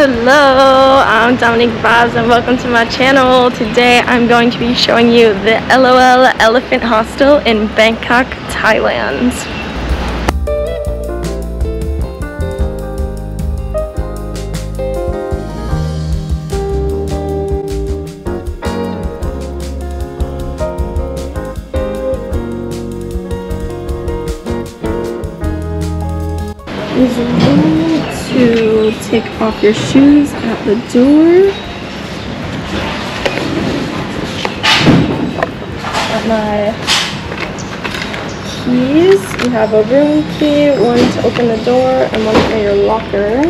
Hello, I'm Dominique Vibez and welcome to my channel. Today I'm going to be showing you the LOL Elephant Hostel in Bangkok, Thailand. There's a rule to take off your shoes at the door. Got my keys. You have a room key, one to open the door and one for your locker.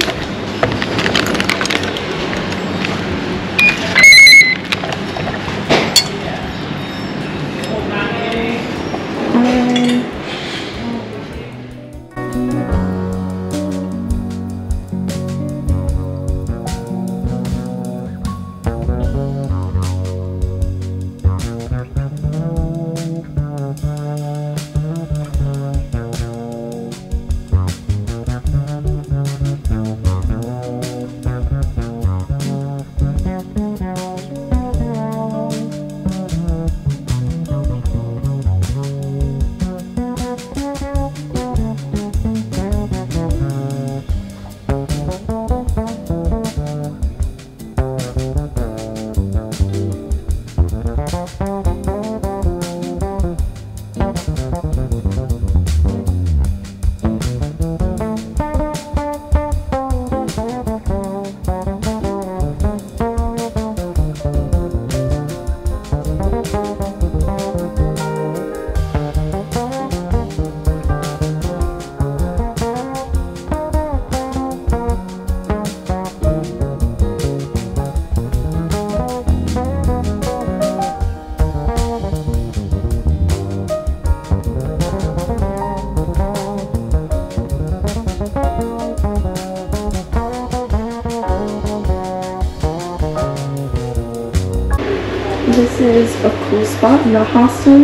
This is a cool spot in the hostel.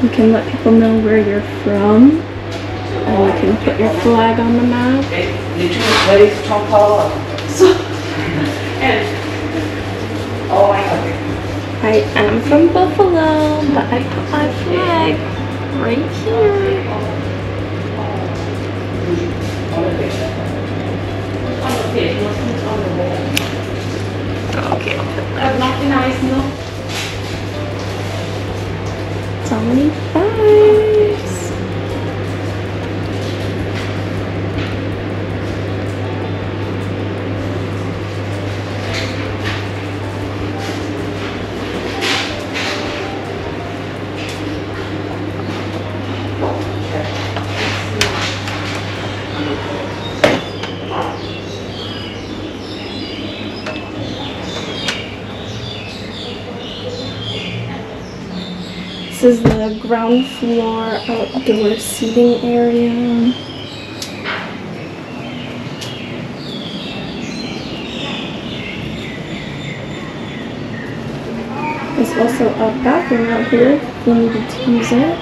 You can let people know where you're from, and you can put your flag on the map. I am from Buffalo, but I put my flag right here. Okay, I'll put that. Dominique Vibez. This is the ground floor outdoor seating area. There's also a bathroom out here if you needed to use it.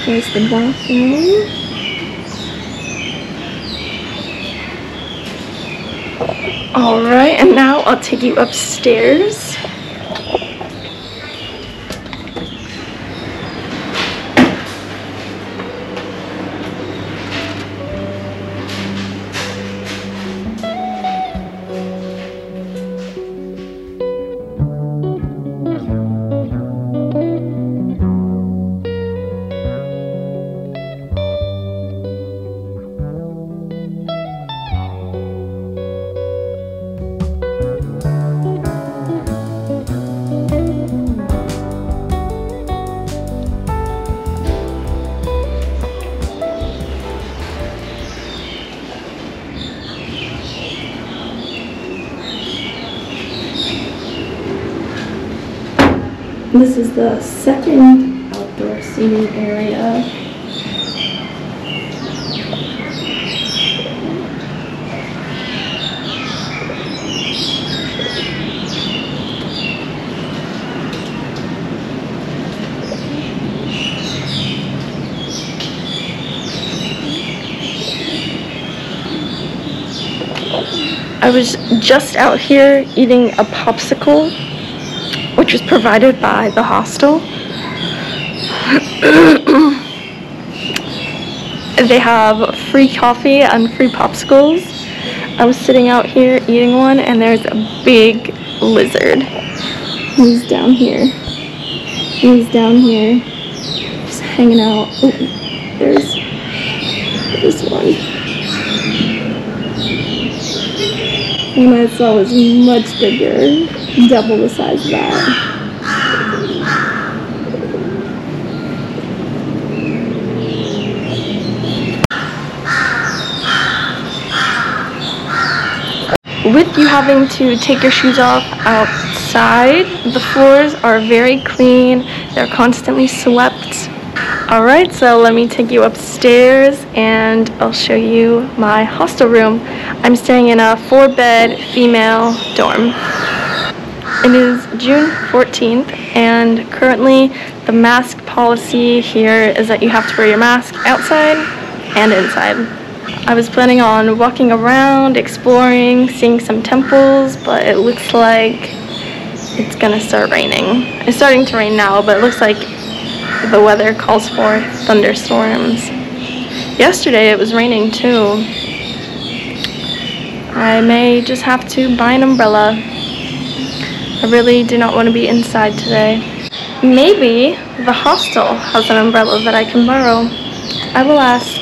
Here's the bathroom. Alright, and now I'll take you upstairs. This is the second outdoor seating area. I was just out here eating a popsicle, which was provided by the hostel. They have free coffee and free popsicles. I was sitting out here eating one, and there's a big lizard. He's down here. He's down here, just hanging out. Oh, there's one. The one I saw was much bigger, double the size of that. With you having to take your shoes off outside, the floors are very clean. They're constantly swept. Alright, so let me take you upstairs and I'll show you my hostel room. I'm staying in a 4-bed female dorm. It is June 14th, and currently the mask policy here is that you have to wear your mask outside and inside. I was planning on walking around, exploring, seeing some temples, but it looks like it's gonna start raining. It's starting to rain now, but it looks like the weather calls for thunderstorms. Yesterday it was raining too. I may just have to buy an umbrella. I really do not want to be inside today. Maybe the hostel has an umbrella that I can borrow. I will ask.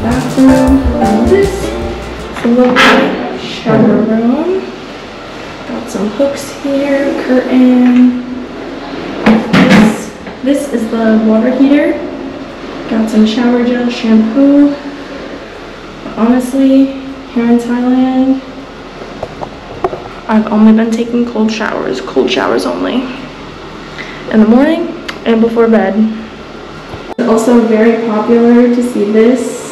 Bathroom, and this is a little shower room. Got some hooks here, curtain. This is the water heater. Got some shower gel, shampoo. But honestly, here in Thailand, I've only been taking cold showers only. In the morning and before bed. It's also very popular to see this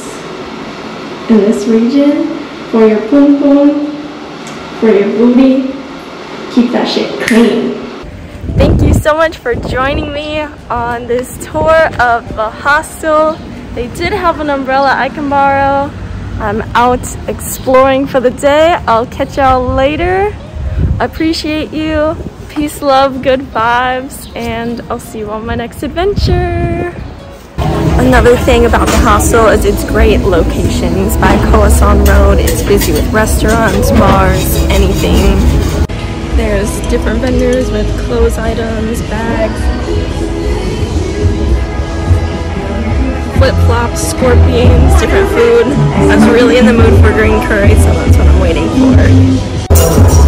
in this region for your pum pum, for your booty. Keep that shit clean. Thank you so much for joining me on this tour of the hostel. They did have an umbrella I can borrow. I'm out exploring for the day. I'll catch y'all later. Appreciate you. Peace, love, good vibes, and I'll see you on my next adventure. Another thing about the hostel is its great locations. By Khoasan Road, it's busy with restaurants, bars, anything. There's different vendors with clothes items, bags, flip-flops, scorpions, different food. I was really in the mood for green curry, so that's what I'm waiting for.